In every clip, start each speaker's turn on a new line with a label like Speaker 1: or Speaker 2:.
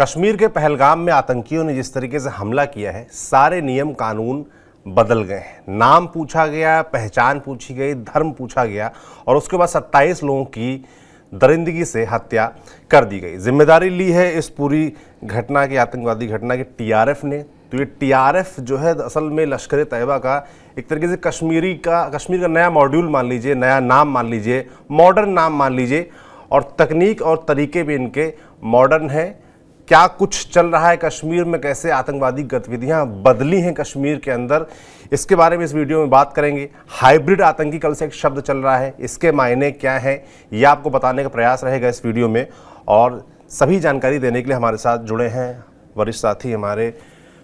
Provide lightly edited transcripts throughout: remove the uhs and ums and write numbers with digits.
Speaker 1: कश्मीर के पहलगाम में आतंकियों ने जिस तरीके से हमला किया है, सारे नियम कानून बदल गए हैं। नाम पूछा गया, पहचान पूछी गई, धर्म पूछा गया और उसके बाद 27 लोगों की दरिंदगी से हत्या कर दी गई। जिम्मेदारी ली है इस पूरी घटना की, आतंकवादी घटना की, टीआरएफ ने। तो ये टीआरएफ जो है असल में लश्कर तैयबा का एक तरीके से कश्मीर का नया मॉड्यूल मान लीजिए, नया नाम मान लीजिए, मॉडर्न नाम मान लीजिए। और तकनीक और तरीके भी इनके मॉडर्न हैं। क्या कुछ चल रहा है कश्मीर में, कैसे आतंकवादी गतिविधियां बदली हैं कश्मीर के अंदर, इसके बारे में इस वीडियो में बात करेंगे। हाइब्रिड आतंकी कल से एक शब्द चल रहा है, इसके मायने क्या हैं, ये आपको बताने का प्रयास रहेगा इस वीडियो में। और सभी जानकारी देने के लिए हमारे साथ जुड़े हैं वरिष्ठ साथी हमारे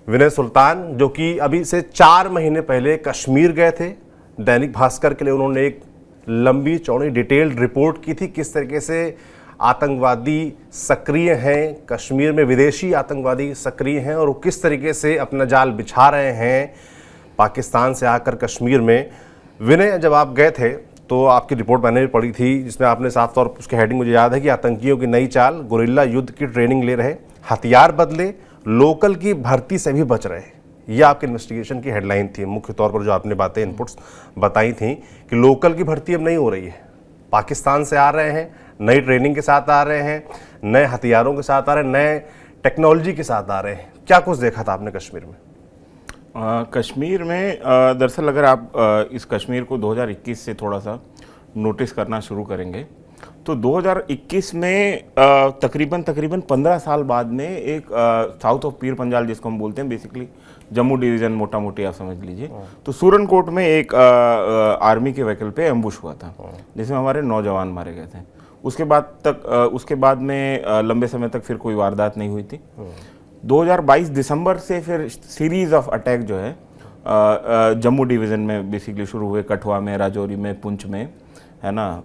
Speaker 1: विनय सुल्तान, जो कि अभी से 4 महीने पहले कश्मीर गए थे। दैनिक भास्कर के लिए उन्होंने एक लंबी चौड़ी डिटेल्ड रिपोर्ट की थी, किस तरीके से आतंकवादी सक्रिय हैं कश्मीर में, विदेशी आतंकवादी सक्रिय हैं और वो किस तरीके से अपना जाल बिछा रहे हैं पाकिस्तान से आकर कश्मीर में। विनय, जब आप गए थे तो आपकी रिपोर्ट मैंने भी पढ़ी थी, जिसमें आपने साफ तौर पर उसके हेडिंग मुझे याद है कि आतंकियों की नई चाल, गुरिल्ला युद्ध की ट्रेनिंग ले रहे, हथियार बदले, लोकल की भर्ती से भी बच रहे। ये आपके इन्वेस्टिगेशन की हेडलाइन थी। मुख्य तौर पर जो आपने बातें, इनपुट्स बताई थी कि लोकल की भर्ती अब नहीं हो रही है, पाकिस्तान से आ रहे हैं, नई ट्रेनिंग के साथ आ रहे हैं, नए हथियारों के साथ आ रहे हैं, नए टेक्नोलॉजी के साथ आ रहे हैं। क्या कुछ देखा था आपने कश्मीर में?
Speaker 2: कश्मीर में दरअसल अगर आप इस कश्मीर को 2021 से थोड़ा सा नोटिस करना शुरू करेंगे तो 2021 में तकरीबन 15 साल बाद में एक साउथ ऑफ पीर पंजाल, जिसको हम बोलते हैं बेसिकली जम्मू डिवीज़न, मोटा मोटी आप समझ लीजिए, तो सूरनकोट में एक आर्मी के व्हीकल पे एम्बुश हुआ था, जिसमें हमारे 9 जवान मारे गए थे। उसके बाद में लंबे समय तक फिर कोई वारदात नहीं हुई थी। 2022 दिसंबर से फिर सीरीज ऑफ अटैक जो है जम्मू डिवीज़न में बेसिकली शुरू हुए, कठुआ में, राजौरी में, पुंछ में, है ना।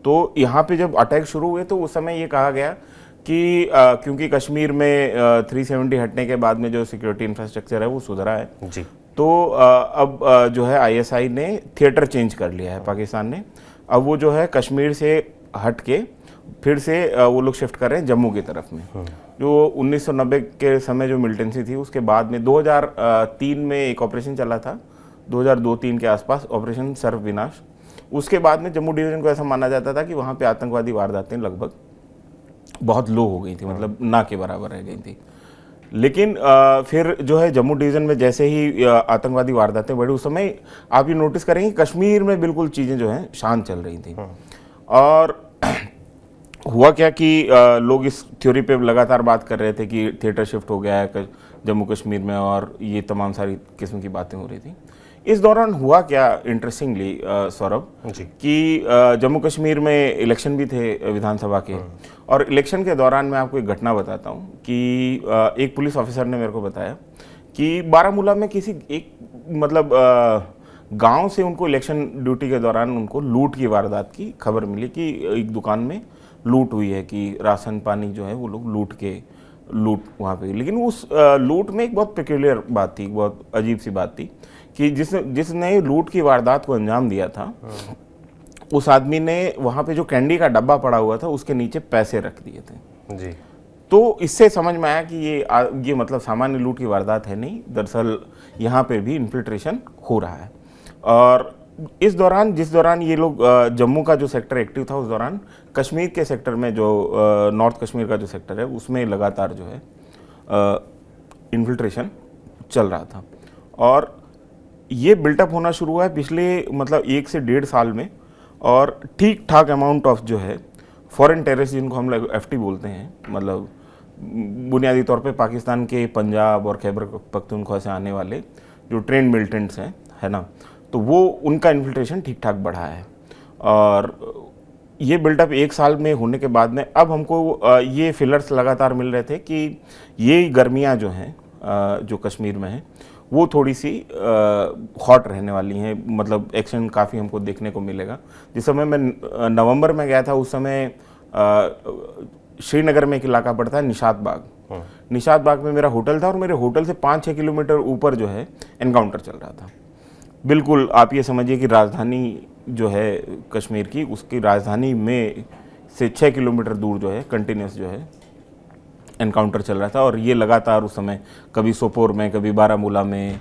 Speaker 2: तो यहाँ पे जब अटैक शुरू हुए तो उस समय ये कहा गया कि क्योंकि कश्मीर में 370 हटने के बाद में जो सिक्योरिटी इंफ्रास्ट्रक्चर है वो सुधरा है जी, तो अब जो है ISI ने थिएटर चेंज कर लिया है, पाकिस्तान ने। अब वो जो है कश्मीर से हट के फिर से वो लोग शिफ्ट कर रहे हैं जम्मू की तरफ में। जो 1990 के समय जो मिलिटेंसी थी, उसके बाद में 2003 में एक ऑपरेशन चला था, 2002-03 के आसपास, ऑपरेशन सर्व विनाश। उसके बाद में जम्मू डिवीज़न को ऐसा माना जाता था कि वहाँ पे आतंकवादी वारदातें लगभग बहुत लो हो गई थी, मतलब ना के बराबर रह गई थी। लेकिन फिर जो है जम्मू डिवीज़न में जैसे ही आतंकवादी वारदातें बढ़ी, उस समय आप ये नोटिस करेंगे कश्मीर में बिल्कुल चीज़ें जो हैं शांत चल रही थी। और हुआ क्या कि लोग इस थ्योरी पे लगातार बात कर रहे थे कि थिएटर शिफ्ट हो गया है जम्मू कश्मीर में, और ये तमाम सारी किस्म की बातें हो रही थी। इस दौरान हुआ क्या इंटरेस्टिंगली सौरभ, कि जम्मू कश्मीर में इलेक्शन भी थे विधानसभा के, और इलेक्शन के दौरान मैं आपको एक घटना बताता हूँ कि एक पुलिस ऑफिसर ने मेरे को बताया कि बारामूला में किसी एक मतलब गांव से उनको इलेक्शन ड्यूटी के दौरान उनको लूट की वारदात की खबर मिली कि एक दुकान में लूट हुई है, कि राशन पानी जो है वो लोग लूट वहाँ पे। लेकिन उस लूट में एक बहुत पेक्यूलियर बात थी, बहुत अजीब सी बात थी कि जिसने लूट की वारदात को अंजाम दिया था, उस आदमी ने वहाँ पे जो कैंडी का डब्बा पड़ा हुआ था उसके नीचे पैसे रख दिए थे जी। तो इससे समझ में आया कि ये मतलब सामान्य लूट की वारदात है नहीं, दरअसल यहाँ पे भी इन्फिल्ट्रेशन हो रहा है। और जिस दौरान ये लोग जम्मू का जो सेक्टर एक्टिव था, उस दौरान कश्मीर के सेक्टर में जो नॉर्थ कश्मीर का जो सेक्टर है उसमें लगातार जो है इन्फिल्ट्रेशन चल रहा था। और ये बिल्टअप होना शुरू हुआ है पिछले मतलब 1 से 1.5 साल में, और ठीक ठाक अमाउंट ऑफ जो है फॉरेन टेररिस्ट, जिनको हम लोग FT बोलते हैं, मतलब बुनियादी तौर पे पाकिस्तान के पंजाब और खैबर पख्तूनख्वा से आने वाले जो ट्रेंड मिलिटेंट्स हैं, है ना, तो वो उनका इन्फिल्ट्रेशन ठीक ठाक बढ़ा है। और ये बिल्टअप 1 साल में होने के बाद में अब हमको ये फिलर्स लगातार मिल रहे थे कि ये गर्मियाँ जो हैं जो कश्मीर में हैं वो थोड़ी सी हॉट रहने वाली हैं, मतलब एक्शन काफ़ी हमको देखने को मिलेगा। जिस समय मैं नवंबर में गया था, उस समय श्रीनगर में एक इलाका पड़ता है निशात बाग। निशात बाग में मेरा होटल था और मेरे होटल से 5-6 किलोमीटर ऊपर जो है एनकाउंटर चल रहा था। बिल्कुल आप ये समझिए कि राजधानी जो है कश्मीर की, उसकी राजधानी में से 6 किलोमीटर दूर जो है कंटिन्यूस जो है एनकाउंटर चल रहा था और ये लगातार उस समय कभी सोपोर में, कभी बारामूला में,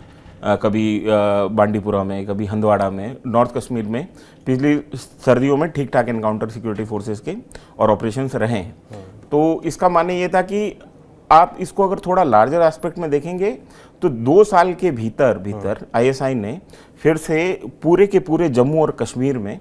Speaker 2: कभी बांडीपुरा में, कभी हंदवाड़ा में, नॉर्थ कश्मीर में पिछली सर्दियों में ठीक ठाक एनकाउंटर सिक्योरिटी फोर्सेस के और ऑपरेशंस रहे हैं। तो इसका मानना ये था कि आप इसको अगर थोड़ा लार्जर एस्पेक्ट में देखेंगे तो 2 साल के भीतर आईएसआई ने फिर से पूरे के पूरे जम्मू और कश्मीर में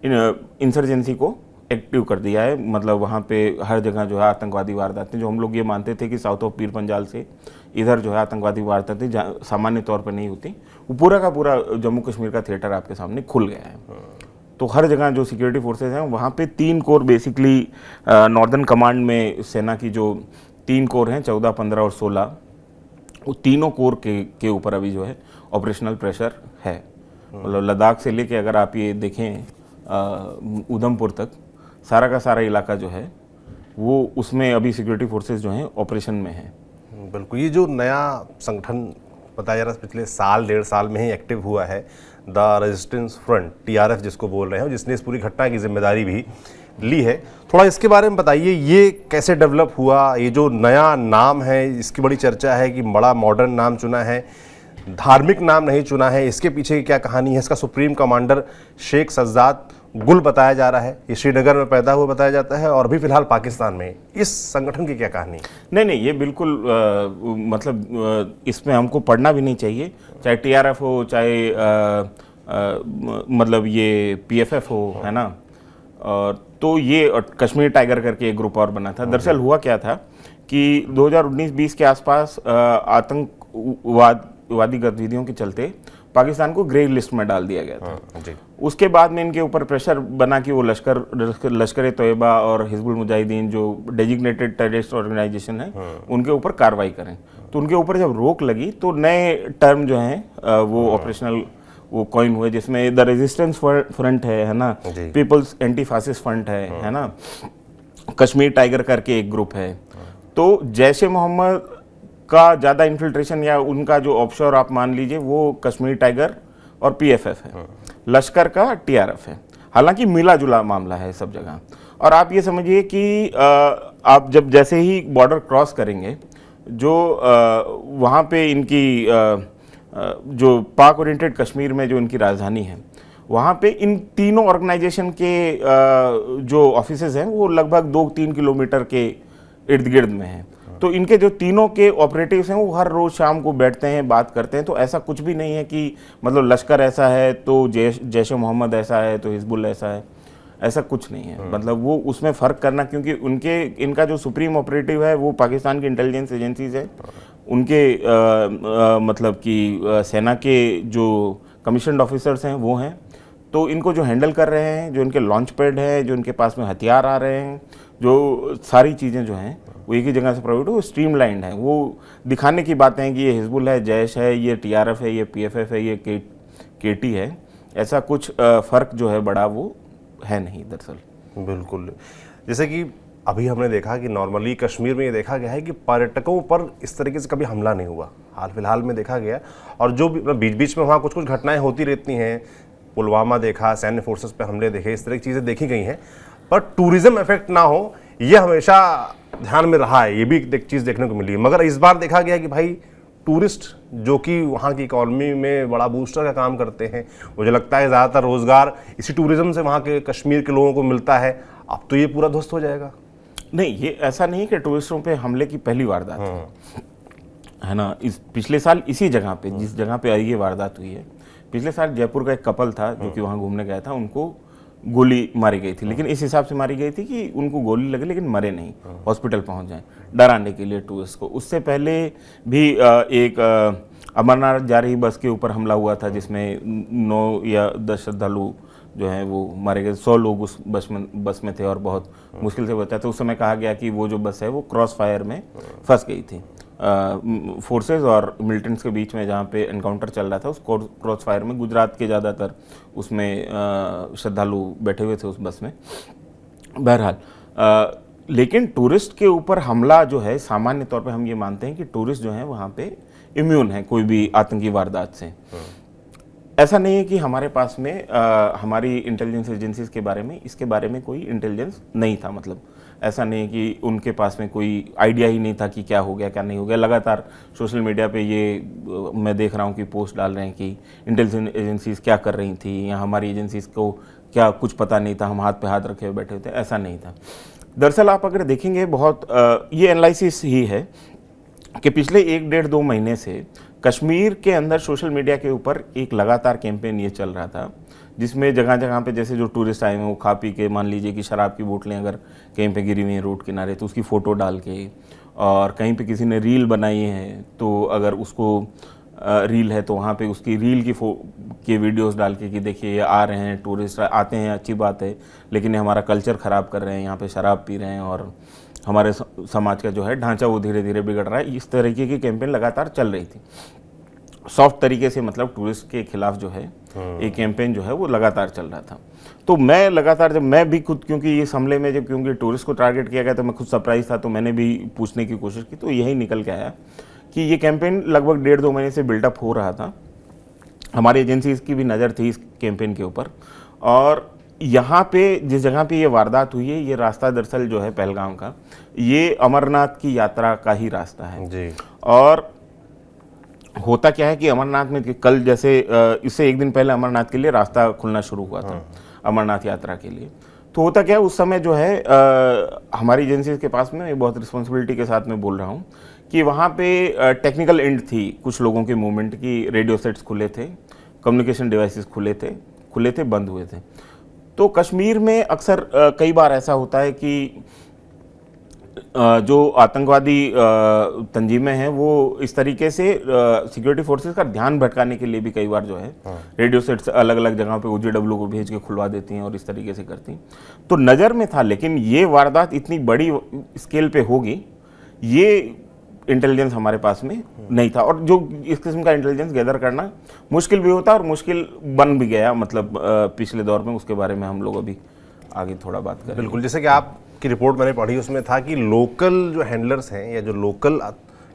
Speaker 2: इंसर्जेंसी को एक्टिव कर दिया है। मतलब वहाँ पे हर जगह जो है आतंकवादी वारदातें, जो हम लोग ये मानते थे कि साउथ ऑफ पीर पंजाल से इधर जो है आतंकवादी वारदातें सामान्य तौर पर नहीं होती, वो पूरा का पूरा जम्मू कश्मीर का थिएटर आपके सामने खुल गया है। तो हर जगह जो सिक्योरिटी फोर्सेज हैं वहाँ पे 3 कोर बेसिकली नॉर्दर्न कमांड में सेना की जो 3 कोर हैं 14, 15 और 16, वो तीनों कोर के ऊपर अभी जो है ऑपरेशनल प्रेशर है। मतलब लद्दाख से लेके अगर आप ये देखें उधमपुर तक सारा का सारा इलाका जो है वो उसमें अभी सिक्योरिटी फोर्सेस जो हैं ऑपरेशन में हैं।
Speaker 1: बिल्कुल, ये जो नया संगठन बताया जा रहा है पिछले साल 1.5 साल में ही एक्टिव हुआ है, द रेजिस्टेंस फ्रंट, TRF जिसको बोल रहे हैं, जिसने इस पूरी घटना की जिम्मेदारी भी ली है, थोड़ा इसके बारे में बताइए, ये कैसे डेवलप हुआ? ये जो नया नाम है इसकी बड़ी चर्चा है कि बड़ा मॉडर्न नाम चुना है, धार्मिक नाम नहीं चुना है, इसके पीछे की क्या कहानी है? इसका सुप्रीम कमांडर शेख सज्जाद गुल बताया जा रहा है, ये श्रीनगर में पैदा हुआ बताया जाता है और अभी फिलहाल पाकिस्तान में। इस संगठन की क्या कहानी?
Speaker 2: नहीं, ये बिल्कुल मतलब इसमें हमको पढ़ना भी नहीं चाहिए, चाहे TRF हो, चाहे मतलब ये PFF हो, है ना। और तो ये कश्मीर टाइगर करके एक ग्रुप और बना था। दरअसल हुआ क्या था कि 2019-20 के आसपास आतंकवादी गतिविधियों के चलते पाकिस्तान को ग्रे लिस्ट में डाल दिया गया था।
Speaker 1: जी।
Speaker 2: उसके बाद में इनके ऊपर प्रेशर बना कि वो लश्कर तोयबा और हिजबुल मुजाहिदीन जो डेजिग्नेटेड टेररिस्ट ऑर्गेनाइजेशन है उनके ऊपर कार्रवाई करें। तो उनके ऊपर जब रोक लगी तो नए टर्म जो हैं वो ऑपरेशनल वो कॉइन हुए, जिसमें द रेजिस्टेंस फ्रंट है ना, पीपल्स एंटी फासिस्ट फ्रंट है ना, कश्मीर टाइगर करके एक ग्रुप है। तो जैश ए मोहम्मद का ज़्यादा इन्फिल्ट्रेशन या उनका जो ऑफशोर आप मान लीजिए वो कश्मीर टाइगर और PFF है, लश्कर का TRF है। हालांकि मिला जुला मामला है सब जगह। और आप ये समझिए कि आप जब जैसे ही बॉर्डर क्रॉस करेंगे, जो वहाँ पे इनकी जो पाक ओरिएंटेड कश्मीर में जो इनकी राजधानी है, वहाँ पे इन तीनों ऑर्गेनाइजेशन के जो ऑफिसेज हैं वो लगभग 2-3 किलोमीटर के इर्द गिर्द में हैं। तो इनके जो तीनों के ऑपरेटिव्स हैं वो हर रोज़ शाम को बैठते हैं, बात करते हैं। तो ऐसा कुछ भी नहीं है कि मतलब लश्कर ऐसा है तो जैश ए मोहम्मद ऐसा है तो हिजबुल ऐसा है, ऐसा कुछ नहीं है। मतलब वो उसमें फ़र्क करना, क्योंकि इनका जो सुप्रीम ऑपरेटिव है वो पाकिस्तान की इंटेलिजेंस एजेंसीज है, उनके मतलब कि सेना के जो कमीशन्ड ऑफिसर्स हैं वो हैं। तो इनको जो हैंडल कर रहे हैं, जो इनके लॉन्च पैड है, जो इनके पास में हथियार आ रहे हैं, जो सारी चीज़ें जो हैं वो एक ही जगह से प्रोवाइड हो, स्ट्रीमलाइंड है। वो दिखाने की बातें हैं कि ये हिजबुल है, जैश है, ये TRF है, ये PFF है, ये KT है, ऐसा कुछ फ़र्क जो है बड़ा वो है नहीं दरअसल।
Speaker 1: बिल्कुल, जैसे कि अभी हमने देखा कि नॉर्मली कश्मीर में ये देखा गया है कि पर्यटकों पर इस तरीके से कभी हमला नहीं हुआ, हाल फिलहाल में देखा गया। और जो बीच बीच में वहाँ कुछ कुछ घटनाएं होती रहती हैं, पुलवामा देखा, सैन्य फोर्सेस पे हमले देखे, इस तरह की चीज़ें देखी गई हैं, पर टूरिज्म इफेक्ट ना हो ये हमेशा ध्यान में रहा है, ये भी एक चीज़ देखने को मिली है। मगर इस बार देखा गया कि भाई टूरिस्ट जो कि वहाँ की इकॉनमी में बड़ा बूस्टर का काम करते हैं, मुझे लगता है ज़्यादातर रोज़गार इसी टूरिज्म से वहाँ के कश्मीर के लोगों को मिलता है। अब तो ये पूरा ध्वस्त हो जाएगा।
Speaker 2: नहीं, ये ऐसा नहीं कि टूरिस्टों पे हमले की पहली वारदात है ना। इस पिछले साल इसी जगह पे, जिस जगह पे ये वारदात हुई है, पिछले साल जयपुर का एक कपल था जो कि वहाँ घूमने गया था, उनको गोली मारी गई थी। लेकिन इस हिसाब से मारी गई थी कि उनको गोली लगे लेकिन मरे नहीं, हॉस्पिटल पहुँच जाए, डराने के लिए टूरिस्ट को। उससे पहले भी एक अमरनाथ जा रही बस के ऊपर हमला हुआ था, जिसमें 9 या 10 श्रद्धालु जो हैं वो मारे गए। 100 लोग उस बस में थे और बहुत मुश्किल से बचा था। उस समय कहा गया कि वो जो बस है वो क्रॉस फायर में फंस गई थी। फोर्सेस और मिलिटेंट्स के बीच में जहाँ पे एनकाउंटर चल रहा था, उस क्रॉस फायर में गुजरात के ज़्यादातर उसमें श्रद्धालु बैठे हुए थे उस बस में। बहरहाल लेकिन टूरिस्ट के ऊपर हमला जो है, सामान्य तौर पे हम ये मानते हैं कि टूरिस्ट जो हैं वहाँ पे इम्यून है कोई भी आतंकी वारदात से। ऐसा नहीं है कि हमारे पास में हमारी इंटेलिजेंस एजेंसीज के बारे में इसके बारे में कोई इंटेलिजेंस नहीं था। मतलब ऐसा नहीं कि उनके पास में कोई आइडिया ही नहीं था कि क्या हो गया क्या नहीं हो गया। लगातार सोशल मीडिया पे ये मैं देख रहा हूँ कि पोस्ट डाल रहे हैं कि इंटेलिजेंस एजेंसीज क्या कर रही थी या हमारी एजेंसीज को क्या कुछ पता नहीं था, हम हाथ पे हाथ रखे हुए बैठे थे, ऐसा नहीं था। दरअसल आप अगर देखेंगे बहुत ये एनालिसिस ही है कि पिछले 1-1.5-2 महीने से कश्मीर के अंदर सोशल मीडिया के ऊपर एक लगातार कैंपेन ये चल रहा था, जिसमें जगह जगह पे जैसे जो टूरिस्ट आए हैं वो खा पी के, मान लीजिए कि शराब की बोतलें अगर कहीं पे गिरी हुई हैं रोड किनारे तो उसकी फ़ोटो डाल के, और कहीं पे किसी ने रील बनाई है तो अगर उसको रील है तो वहाँ पे उसकी रील की वीडियोस डाल के कि देखिए ये आ रहे हैं टूरिस्ट, आते हैं अच्छी बात है, लेकिन ये हमारा कल्चर ख़राब कर रहे हैं, यहाँ पे शराब पी रहे हैं और हमारे समाज का जो है ढांचा वो धीरे धीरे बिगड़ रहा है। इस तरीके की कैंपेन लगातार चल रही थी सॉफ्ट तरीके से, मतलब टूरिस्ट के खिलाफ जो है एक कैंपेन जो है वो लगातार चल रहा था। तो मैं लगातार, जब मैं भी खुद, क्योंकि इस हमले में जब क्योंकि टूरिस्ट को टारगेट किया गया तो मैं खुद सरप्राइज था, तो मैंने भी पूछने की कोशिश की, तो यही निकल के आया कि ये कैंपेन लगभग 1.5-2 महीने से बिल्डअप हो रहा था। हमारी एजेंसीज की भी नज़र थी इस कैंपेन के ऊपर, और यहाँ पे जिस जगह पे ये वारदात हुई है, ये रास्ता दरअसल जो है पहलगाम का, ये अमरनाथ की यात्रा का ही रास्ता है
Speaker 1: जी।
Speaker 2: और होता क्या है कि अमरनाथ में कल जैसे इससे एक दिन पहले अमरनाथ के लिए रास्ता खुलना शुरू हुआ था, अमरनाथ यात्रा के लिए। तो होता क्या है उस समय जो है हमारी एजेंसी के पास में, बहुत रिस्पॉन्सिबिलिटी के साथ में बोल रहा हूँ कि वहाँ पे टेक्निकल एंड थी कुछ लोगों के मूवमेंट की, रेडियो सेट्स खुले थे, कम्युनिकेशन डिवाइसेस खुले थे, बंद हुए थे। तो कश्मीर में अक्सर कई बार ऐसा होता है कि जो आतंकवादी तंजीमें हैं वो इस तरीके से सिक्योरिटी फोर्सेस का ध्यान भटकाने के लिए भी कई बार जो है रेडियो सेट्स अलग अलग जगहों पे OJW को भेज के खुलवा देती हैं और इस तरीके से करती हैं। तो नज़र में था, लेकिन ये वारदात इतनी बड़ी स्केल पे होगी ये इंटेलिजेंस हमारे पास में नहीं था, और जो इस किस्म का इंटेलिजेंस गैदर करना मुश्किल भी होता और मुश्किल बन भी गया, मतलब पिछले दौर में। उसके बारे में हम लोग अभी आगे थोड़ा बात करें।
Speaker 1: बिल्कुल, जैसे कि आपकी रिपोर्ट मैंने पढ़ी उसमें था कि लोकल जो हैंडलर्स हैं या जो लोकल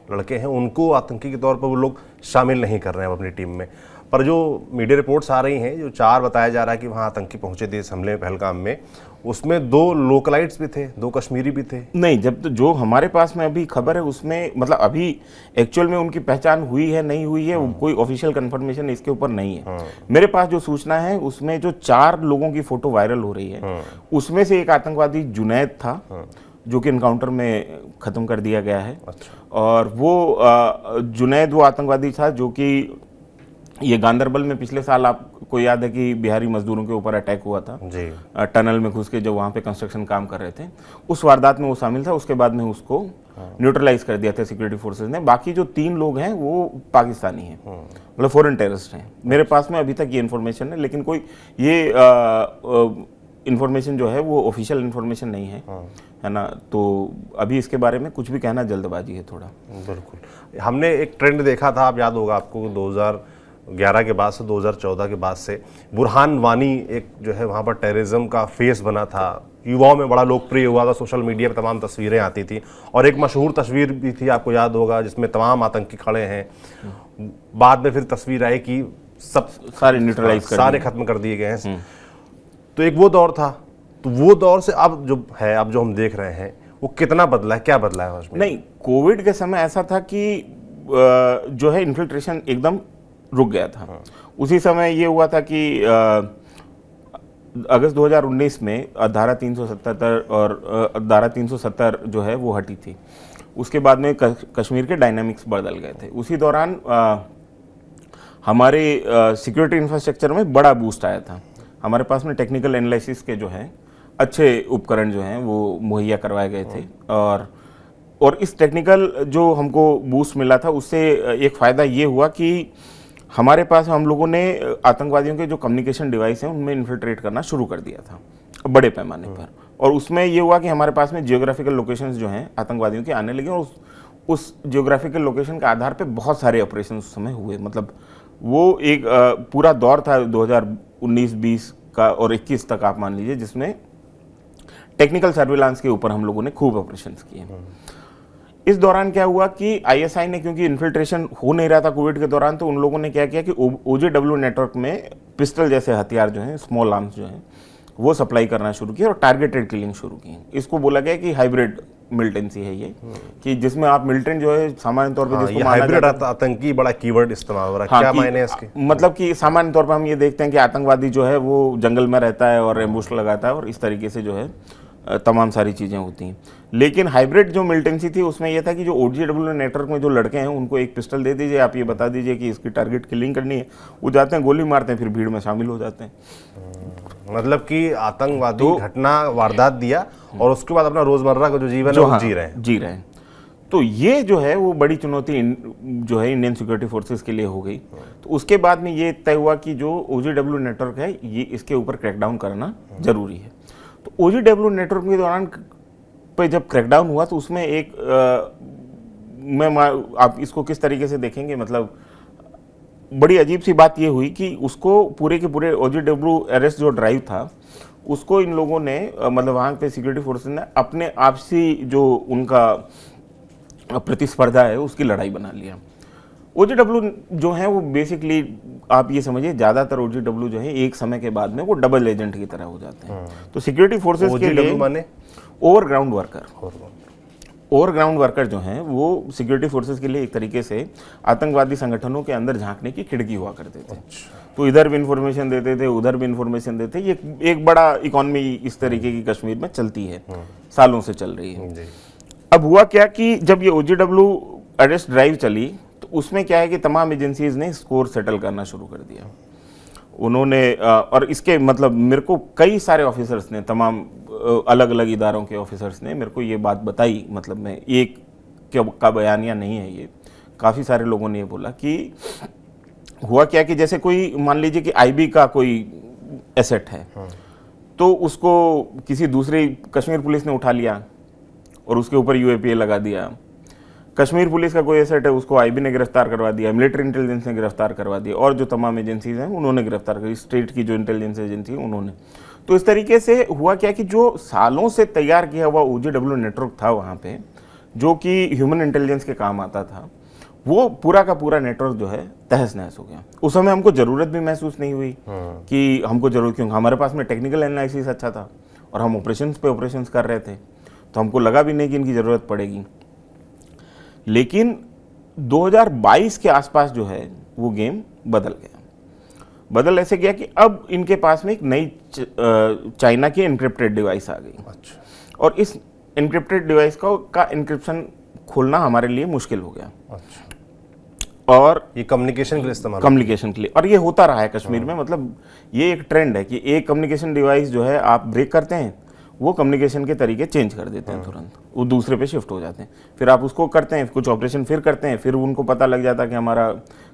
Speaker 1: लड़के हैं उनको आतंकी के तौर पर वो लोग शामिल नहीं कर रहे हैं अपनी टीम में, पर जो मीडिया रिपोर्ट्स आ रही हैं, जो 4 बताया जा रहा है कि वहाँ आतंकी पहुंचे थे इस हमले में पहलगाम में, उसमें 2 लोकलाइट्स भी थे, 2 कश्मीरी भी थे।
Speaker 2: नहीं, जब तो जो हमारे पास में अभी खबर है उसमें, मतलब अभी एक्चुअल में उनकी पहचान हुई है नहीं हुई है, कोई ऑफिशियल कंफर्मेशन इसके ऊपर नहीं है। मेरे पास जो सूचना है उसमें जो 4 लोगों की फोटो वायरल हो रही है उसमें से एक आतंकवादी जुनैद था जो कि इनकाउंटर में ख़त्म कर दिया गया है। और वो जुनैद वो आतंकवादी था जो कि ये गांदरबल में पिछले साल आपको याद है कि बिहारी मजदूरों के ऊपर अटैक हुआ था
Speaker 1: जी।
Speaker 2: टनल में घुस के जो वहाँ पे कंस्ट्रक्शन काम कर रहे थे, उस वारदात में वो शामिल था। उसके बाद में उसको न्यूट्रलाइज कर दिया था सिक्योरिटी फोर्सेज ने। बाकी जो 3 लोग हैं वो पाकिस्तानी हैं, मतलब फॉरेन टेररिस्ट हैं। मेरे पास में अभी तक ये इन्फॉर्मेशन है, लेकिन कोई ये इन्फॉर्मेशन जो है वो ऑफिशियल इन्फॉर्मेशन नहीं है ना, तो अभी इसके बारे में कुछ भी कहना जल्दबाजी है थोड़ा।
Speaker 1: बिल्कुल, हमने एक ट्रेंड देखा था, आप याद होगा आपको, 2011 के बाद से 2014 के बाद से बुरहान वानी एक जो है वहाँ पर टेररिज्म का फेस बना था, युवाओं में बड़ा लोकप्रिय हुआ था, सोशल मीडिया पर तमाम तस्वीरें आती थी, और एक मशहूर तस्वीर भी थी आपको याद होगा जिसमें तमाम आतंकी खड़े हैं। बाद में फिर तस्वीर आई कि सब
Speaker 2: सारे न्यूट्रलाइज कर
Speaker 1: सारे खत्म कर दिए गए हैं। तो एक वो दौर था, तो वो दौर से अब जो है, अब जो हम देख रहे हैं वो कितना बदला है, क्या बदला है उसमें?
Speaker 2: नहीं, कोविड के समय ऐसा था कि जो है इन्फिल्ट्रेशन एकदम रुक गया था। उसी समय ये हुआ था कि अगस्त 2019 में धारा 377 और धारा 370 जो है वो हटी थी। उसके बाद में कश्मीर के डायनामिक्स बदल गए थे। उसी दौरान हमारे सिक्योरिटी इंफ्रास्ट्रक्चर में बड़ा बूस्ट आया था। हमारे पास में टेक्निकल एनालिसिस के जो हैं अच्छे उपकरण जो हैं वो मुहैया करवाए गए थे, और इस टेक्निकल जो हमको बूस्ट मिला था उससे एक फ़ायदा ये हुआ कि हमारे पास हम लोगों ने आतंकवादियों के जो कम्युनिकेशन डिवाइस हैं उनमें इन्फिल्ट्रेट करना शुरू कर दिया था बड़े पैमाने पर। और उसमें ये हुआ कि हमारे पास में जियोग्राफिकल लोकेशंस जो हैं आतंकवादियों के आने लगे, और उस जियोग्राफिकल लोकेशन के आधार पे बहुत सारे ऑपरेशन उस समय हुए। मतलब वो एक पूरा दौर था 2019-20 का और 21 तक आप मान लीजिए, जिसमें टेक्निकल सर्विलांस के ऊपर हम लोगों ने खूब ऑपरेशंस किए। इस दौरान क्या हुआ कि ISI ने, क्योंकि इन्फिल्ट्रेशन हो नहीं रहा था कोविड के दौरान, तो उन लोगों ने क्या किया कि OJW नेटवर्क में पिस्टल जैसे हथियार जो हैं, स्मॉल आर्म्स जो हैं, वो सप्लाई करना शुरू की और टारगेटेड किलिंग शुरू की। इसको बोला गया कि हाइब्रिड मिलिटेंसी है ये, कि जिसमें आप मिलिटेंट जो है सामान्य तौर पर
Speaker 1: ये हाइब्रिड आतंकी बड़ा कीवर्ड इस्तेमाल हो रहा है, क्या मायने है इसके?
Speaker 2: मतलब कि सामान्य तौर पर हम ये देखते हैं कि आतंकवादी जो है वो जंगल में रहता है और एम्बुश लगाता है और इस तरीके से जो है तमाम सारी चीज़ें होती हैं। लेकिन हाइब्रिड जो मिलिटेंसी थी उसमें यह था कि जो OGW नेटवर्क में जो लड़के हैं उनको एक पिस्टल दे दीजिए, आप ये बता दीजिए कि इसकी टारगेट किलिंग करनी है, वो जाते हैं गोली मारते हैं, फिर भीड़ में शामिल हो जाते हैं।
Speaker 1: मतलब कि आतंकवादी घटना वारदात दिया और उसके बाद अपना रोजमर्रा का जो जीवन है वो जी रहे हैं।
Speaker 2: तो ये जो है वो बड़ी चुनौती जो है इंडियन सिक्योरिटी फोर्सेस के लिए हो गई। तो उसके बाद में ये तय हुआ कि जो OGW नेटवर्क है ये इसके ऊपर क्रैकडाउन करना जरूरी है। तो OGW नेटवर्क के दौरान पे जब क्रैकडाउन हुआ तो उसमें एक आप इसको किस तरीके से देखेंगे, मतलब बड़ी अजीब सी बात ये हुई कि उसको पूरे के पूरे OGW अरेस्ट जो ड्राइव था उसको इन लोगों ने मतलब वहाँ पे सिक्योरिटी फोर्सेस ने अपने आपसी जो उनका प्रतिस्पर्धा है उसकी लड़ाई बना लिया। OGW जो है वो बेसिकली आप ये समझिए ज़्यादातर OGW जो है एक समय के बाद में वो डबल एजेंट की तरह हो जाते हैं। तो सिक्योरिटी फोर्सेस के लिए
Speaker 1: माने
Speaker 2: ओवरग्राउंड वर्कर जो हैं वो सिक्योरिटी फोर्सेस के लिए एक तरीके से आतंकवादी संगठनों के अंदर झांकने की खिड़की हुआ करते थे। तो इधर भी इंफॉर्मेशन देते थे, उधर भी इंफॉर्मेशन देते। ये एक बड़ा इकोनॉमी इस तरीके की कश्मीर में चलती है, सालों से चल रही है। अब हुआ क्या कि जब ये OGW अरेस्ट ड्राइव चली तो उसमें क्या है कि तमाम एजेंसीज ने स्कोर सेटल करना शुरू कर दिया। उन्होंने और इसके मतलब मेरे को कई सारे ऑफिसर्स ने, तमाम अलग अलग इदारों के ऑफिसर्स ने मेरे को ये बात बताई, मतलब मैं एक का बयानिया नहीं है ये, काफ़ी सारे लोगों ने ये बोला कि हुआ क्या कि जैसे कोई मान लीजिए कि IB का कोई एसेट है तो उसको किसी दूसरी कश्मीर पुलिस ने उठा लिया और उसके ऊपर UAPA लगा दिया। कश्मीर पुलिस का कोई एसेट है उसको IB ने गिरफ्तार करवा दिया, मिलिट्री इंटेलिजेंस ने गिरफ्तार करवा दिया और जो तमाम एजेंसीज हैं उन्होंने गिरफ्तार करी, स्टेट की जो इंटेलिजेंस एजेंसी है उन्होंने। तो इस तरीके से हुआ क्या कि जो सालों से तैयार किया हुआ OGW नेटवर्क था वहाँ पे, जो कि ह्यूमन इंटेलिजेंस के काम आता था, वो पूरा का पूरा नेटवर्क जो है तहस नहस हो गया। उस समय हमको ज़रूरत भी महसूस नहीं हुई कि हमको ज़रूरत, क्योंकि हमारे पास में टेक्निकल एनालिसिस अच्छा था और हम ऑपरेशंस पे ऑपरेशंस कर रहे थे, तो हमको लगा भी नहीं कि इनकी ज़रूरत पड़ेगी। लेकिन 2022 के आसपास जो है वो गेम बदल गया। बदल ऐसे गया कि अब इनके पास में एक नई चाइना की एन्क्रिप्टेड डिवाइस आ गई।
Speaker 1: अच्छा।
Speaker 2: और इस एन्क्रिप्टेड डिवाइस का एन्क्रिप्शन खोलना हमारे लिए मुश्किल हो गया।
Speaker 1: अच्छा।
Speaker 2: और
Speaker 1: ये कम्युनिकेशन के लिए इस्तेमाल,
Speaker 2: कम्युनिकेशन के लिए, और ये होता रहा है कश्मीर में। मतलब ये एक ट्रेंड है कि एक कम्युनिकेशन डिवाइस जो है आप ब्रेक करते हैं, वो कम्युनिकेशन के तरीके चेंज कर देते हैं तुरंत, वो दूसरे पे शिफ्ट हो जाते हैं। फिर आप उसको करते हैं, कुछ ऑपरेशन फिर करते हैं, फिर उनको पता लग जाता है कि हमारा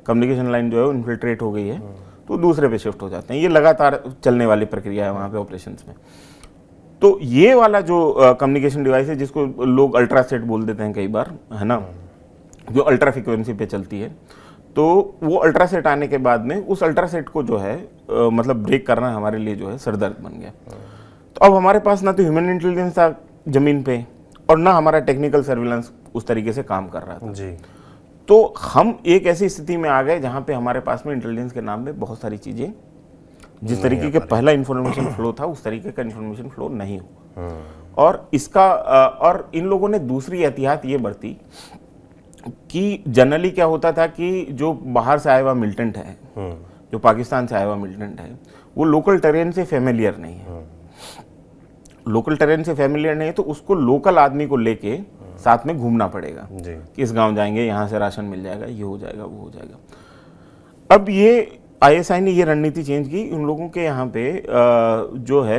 Speaker 2: कम्युनिकेशन लाइन जो है वो इन्फिल्ट्रेट हो गई है, तो दूसरे पे शिफ्ट हो जाते हैं। ये लगातार चलने वाली प्रक्रिया है वहाँ पे ऑपरेशंस में। तो ये वाला जो कम्युनिकेशन डिवाइस है जिसको लोग अल्ट्रासेट बोल देते हैं कई बार, है ना, जो अल्ट्रा फ्रिक्वेंसी पे चलती है, तो वो अल्ट्रासेट आने के बाद में उस अल्ट्रासेट को जो है मतलब ब्रेक करना हमारे लिए जो है सरदर्द बन गया। तो अब हमारे पास ना तो ह्यूमन इंटेलिजेंस था ज़मीन पे और ना हमारा टेक्निकल सर्विलेंस उस तरीके से काम कर रहा था
Speaker 1: जी।
Speaker 2: तो हम एक ऐसी स्थिति में आ गए जहाँ पे हमारे पास में इंटेलिजेंस के नाम पे बहुत सारी चीज़ें, जिस तरीके के पहला इन्फॉर्मेशन फ्लो था उस तरीके का इन्फॉर्मेशन फ्लो नहीं हुआ। और इसका और इन लोगों ने दूसरी एहतियात ये बरती कि जनरली क्या होता था कि जो बाहर से आया हुआ मिलिटेंट है, जो पाकिस्तान से आया हुआ मिलिटेंट है, वो लोकल टेरेन से फेमिलियर नहीं है। लोकल टेरेन से फेमिलियर नहीं है तो उसको लोकल आदमी को लेके साथ में घूमना पड़ेगा कि इस गांव जाएंगे, यहाँ से राशन मिल जाएगा, ये हो जाएगा, वो हो जाएगा। अब ये ISI ने ये रणनीति चेंज की। उन लोगों के यहाँ पे जो है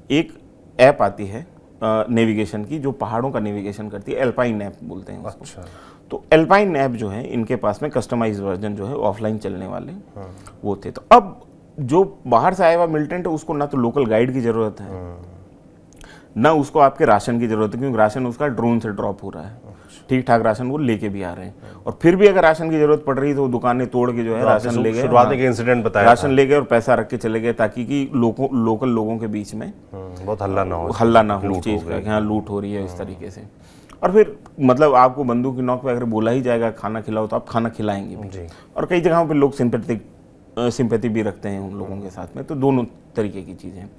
Speaker 2: एक ऐप आती है नेविगेशन की, जो पहाड़ों का नेविगेशन करती है, एल्पाइन ऐप बोलते हैं उसको।
Speaker 1: अच्छा।
Speaker 2: तो एल्पाइन ऐप जो है इनके पास में कस्टमाइज वर्जन जो है ऑफलाइन चलने वाले वो थे। तो अब जो बाहर से आया हुआ मिलिटेंट है उसको ना तो लोकल गाइड की ज़रूरत है, ना उसको आपके राशन की जरूरत है, क्योंकि राशन उसका ड्रोन से ड्रॉप हो रहा है। ठीक ठाक राशन वो लेके भी आ रहे हैं, और फिर भी अगर राशन की जरूरत पड़ रही है तो दुकानें तोड़ के जो है राशन ले गए।
Speaker 1: शुरुआत के इंसिडेंट बताया,
Speaker 2: राशन ले गए और पैसा रख के चले गए ताकि कि लोकल लोगों के बीच में
Speaker 1: बहुत हल्ला ना हो
Speaker 2: उस चीज़ का कि हाँ लूट हो रही है इस तरीके से। और फिर मतलब आपको बंदूक की नोक पे अगर बोला ही जाएगा खाना खिलाओ तो आप खाना खिलाएंगे भी। और कई जगहों पर लोग सिंपैथी भी रखते हैं उन लोगों के साथ में। तो दोनों तरीके की चीज़ें हैं।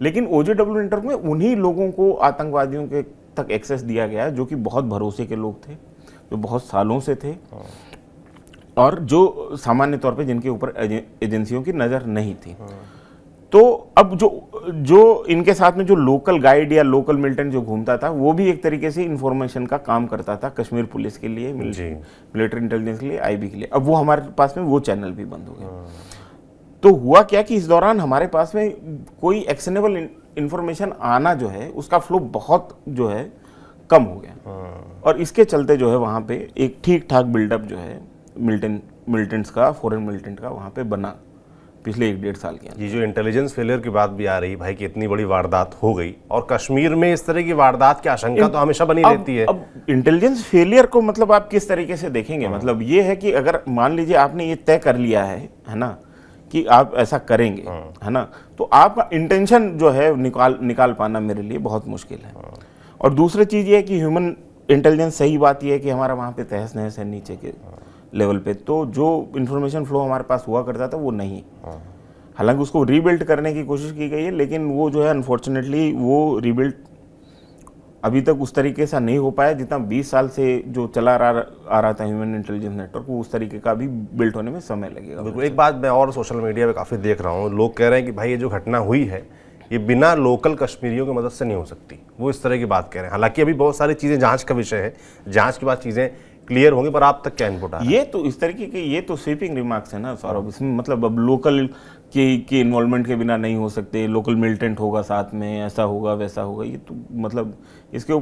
Speaker 2: लेकिन OJW नेटवर्क में उन्हीं लोगों को आतंकवादियों के तक एक्सेस दिया गया जो कि बहुत भरोसे के लोग थे, जो बहुत सालों से थे और जो सामान्य तौर पे जिनके ऊपर एजेंसियों की नज़र नहीं थी। तो अब जो इनके साथ में जो लोकल गाइड या लोकल मिलिटेंट जो घूमता था, वो भी एक तरीके से इंफॉर्मेशन का काम करता था कश्मीर पुलिस के लिए, मिलिट्री इंटेलिजेंस के लिए, IB के लिए। अब वो हमारे पास में वो चैनल भी बंद हो गया। तो हुआ क्या कि इस दौरान हमारे पास में कोई एक्शनेबल इंफॉर्मेशन आना जो है उसका फ्लो बहुत जो है कम हो गया। और इसके चलते जो है वहाँ पे एक ठीक ठाक बिल्डअप जो है मिलिटेंट्स का, फॉरेन मिलिटेंट का वहाँ पे बना पिछले 1-1.5 साल के अंदर।
Speaker 1: ये जो इंटेलिजेंस फेलियर की बात भी आ रही भाई कि इतनी बड़ी वारदात हो गई, और कश्मीर में इस तरह की वारदात की आशंका तो हमेशा बनी रहती है।
Speaker 2: अब इंटेलिजेंस फेलियर को मतलब आप किस तरीके से देखेंगे? मतलब ये है कि अगर मान लीजिए आपने ये तय कर लिया है ना, कि आप ऐसा करेंगे, है ना, तो आपका इंटेंशन जो है निकाल पाना मेरे लिए बहुत मुश्किल है। और दूसरी चीज़ ये है कि ह्यूमन इंटेलिजेंस, सही बात ये है कि हमारा वहाँ पे तहस नहस है नीचे के लेवल पे, तो जो इन्फॉर्मेशन फ्लो हमारे पास हुआ करता था वो नहीं। हालांकि उसको रीबिल्ड करने की कोशिश की गई है, लेकिन वो जो है अनफॉर्चुनेटली वो रीबिल्ड अभी तक उस तरीके से नहीं हो पाया जितना 20 साल से जो चला आ रहा था ह्यूमन इंटेलिजेंस नेटवर्क, वो उस तरीके का भी बिल्ड होने में समय लगेगा।
Speaker 1: बिल्कुल। एक बात मैं और सोशल मीडिया पे काफ़ी देख रहा हूँ, लोग कह रहे हैं कि भाई ये जो घटना हुई है ये बिना लोकल कश्मीरियों की मदद से नहीं हो सकती, वो इस तरह की बात कह रहे हैं। हालांकि अभी बहुत सारी चीज़ें जांच का विषय है, जांच के बाद चीज़ें क्लियर होंगी, पर आप तक क्या इनपुट आ रहा है?
Speaker 2: ये तो इस तरीके के, ये तो स्वीपिंग रिमार्क्स है ना सौरभ। इसमें मतलब अब लोकल के इन्वॉल्वमेंट के बिना नहीं हो सकते, लोकल मिलिटेंट होगा साथ में, ऐसा होगा वैसा होगा, ये तो मतलब इसके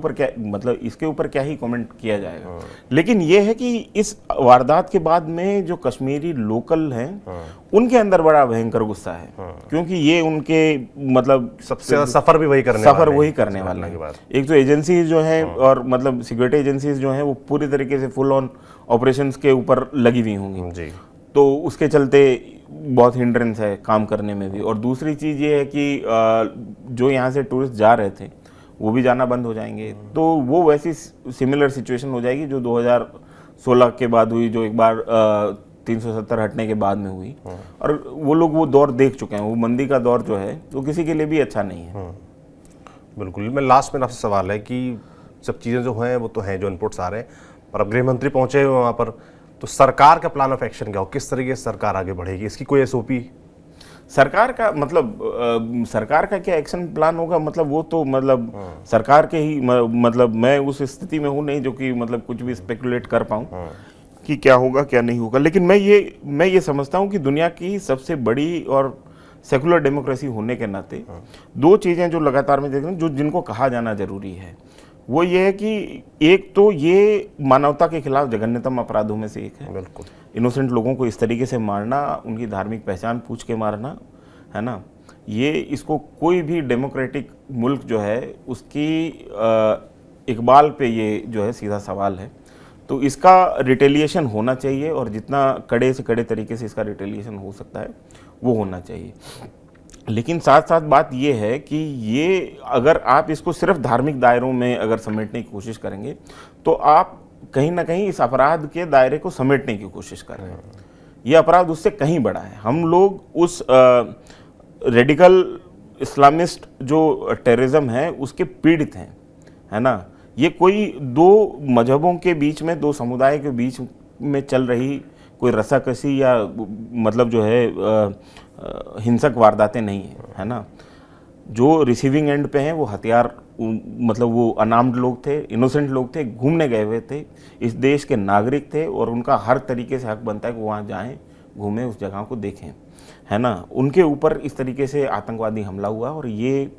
Speaker 2: ऊपर क्या ही कमेंट किया जाएगा। लेकिन ये है कि इस वारदात के बाद में जो कश्मीरी लोकल हैं उनके अंदर बड़ा भयंकर गुस्सा है, क्योंकि ये उनके मतलब
Speaker 1: सबसे ज्यादा सफर भी वही करने वाले हैं।
Speaker 2: एक तो एजेंसीज जो है और मतलब सिक्योरिटी एजेंसीज जो हैं वो पूरी तरीके से फुल ऑन ऑपरेशंस के ऊपर लगी हुई होंगी
Speaker 1: जी।
Speaker 2: तो उसके चलते बहुत हिंड्रेंस है काम करने में भी। और दूसरी चीज़ ये है कि जो यहाँ से टूरिस्ट जा रहे थे वो भी जाना बंद हो जाएंगे, तो वो वैसी सिमिलर सिचुएशन हो जाएगी जो 2016 के बाद हुई, जो एक बार 370 हटने के बाद में हुई। और वो लोग वो दौर देख चुके हैं, वो मंदी का दौर जो है वो किसी के लिए भी अच्छा नहीं है।
Speaker 1: बिल्कुल। मैं लास्ट में आपसे सवाल है कि सब चीज़ें जो हैं वो तो हैं, जो इनपुट्स आ रहे हैं, पर अब गृह मंत्री पहुंचे हुए वहाँ पर, तो सरकार का प्लान ऑफ एक्शन क्या हो, किस तरीके से सरकार आगे बढ़ेगी, इसकी कोई SOP?
Speaker 2: सरकार का मतलब सरकार का क्या एक्शन प्लान होगा, मतलब वो तो मतलब सरकार के ही मतलब मैं उस स्थिति में हूँ नहीं जो कि मतलब कुछ भी स्पेकुलेट कर पाऊँ कि क्या होगा क्या नहीं होगा। लेकिन मैं ये समझता हूँ कि दुनिया की सबसे बड़ी और सेकुलर डेमोक्रेसी होने के नाते दो चीज़ें जो लगातार मैं देख रहा हूँ, जो जिनको कहा जाना जरूरी है, वो ये है कि एक तो ये मानवता के खिलाफ जघन्यतम अपराधों में से एक है।
Speaker 1: बिल्कुल।
Speaker 2: इनोसेंट लोगों को इस तरीके से मारना, उनकी धार्मिक पहचान पूछ के मारना, है ना, ये इसको कोई भी डेमोक्रेटिक मुल्क जो है उसकी इकबाल पे ये जो है सीधा सवाल है। तो इसका रिटेलिएशन होना चाहिए और जितना कड़े से कड़े तरीके से इसका रिटेलिएशन हो सकता है वो होना चाहिए। लेकिन साथ साथ बात ये है कि ये अगर आप इसको सिर्फ धार्मिक दायरों में अगर समेटने की कोशिश करेंगे तो आप कहीं ना कहीं इस अपराध के दायरे को समेटने की कोशिश कर रहे हैं। ये अपराध उससे कहीं बड़ा है। हम लोग उस रेडिकल इस्लामिस्ट जो टेररिज्म है उसके पीड़ित हैं, है ना। ये कोई दो मजहबों के बीच में, दो समुदाय के बीच में चल रही कोई रसाकसी या मतलब जो है हिंसक वारदातें नहीं है ना। जो रिसीविंग एंड पे हैं वो हथियार, मतलब वो अनार्म्ड लोग थे, इनोसेंट लोग थे, घूमने गए हुए थे, इस देश के नागरिक थे और उनका हर तरीके से हक बनता है कि वो वहाँ जाएं, घूमें, उस जगह को देखें, है ना। उनके ऊपर इस तरीके से आतंकवादी हमला हुआ और ये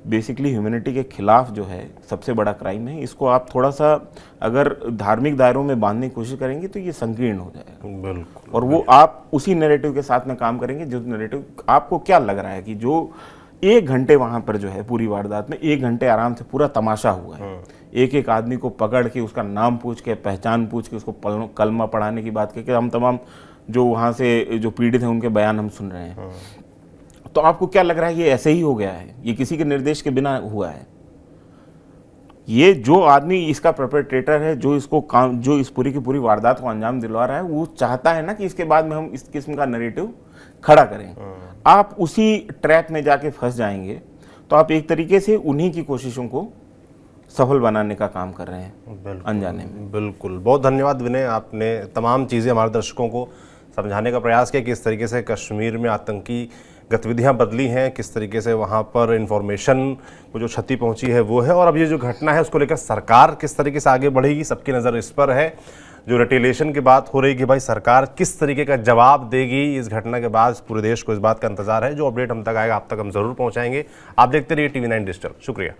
Speaker 2: बेसिकली ह्यूमैनिटी के खिलाफ जो है सबसे बड़ा क्राइम है। इसको आप थोड़ा सा अगर धार्मिक दायरों में बांधने की कोशिश करेंगे तो ये संकीर्ण हो जाएगा।
Speaker 1: बिल्कुल।
Speaker 2: और वो आप उसी नैरेटिव के साथ में काम करेंगे जो नैरेटिव आपको क्या लग रहा है कि जो 1 घंटे वहां पर जो है पूरी वारदात में 1 घंटे आराम से पूरा तमाशा हुआ है। एक एक आदमी को पकड़ के उसका नाम पूछ के, पहचान पूछ के, उसको कलमा पढ़ाने की बात करके हम तमाम जो वहाँ से जो पीड़ित हैं उनके बयान हम सुन रहे हैं। तो आपको क्या लग रहा है ये ऐसे ही हो गया है, ये किसी के निर्देश के बिना हुआ है? ये जो आदमी इसका परपेट्रेटर है, जो इसको काम, जो इस पूरी की पूरी वारदात को अंजाम दिलवा रहा है, वो चाहता है ना कि इसके बाद में हम इस किस्म का नैरेटिव खड़ा करें। आप उसी ट्रैप में जाके फंस जाएंगे तो आप एक तरीके से उन्हीं की कोशिशों को सफल बनाने का काम कर रहे हैं
Speaker 1: बिल्कुल
Speaker 2: अनजाने में।
Speaker 1: बिल्कुल। बहुत धन्यवाद विनय, आपने तमाम चीज़ें हमारे दर्शकों को समझाने का प्रयास किया कि किस तरीके से कश्मीर में आतंकी गतिविधियां बदली हैं, किस तरीके से वहां पर इंफॉर्मेशन को जो क्षति पहुंची है वो है, और अब ये जो घटना है उसको लेकर सरकार किस तरीके से आगे बढ़ेगी, सबकी नज़र इस पर है। जो रिटेलिएशन की बात हो रही कि भाई सरकार किस तरीके का जवाब देगी इस घटना के बाद, पूरे देश को इस बात का इंतजार है। जो अपडेट हम तक आएगा आप तक हम जरूर पहुंचाएंगे। आप देखते रहिए TV9 डिजिटल। शुक्रिया।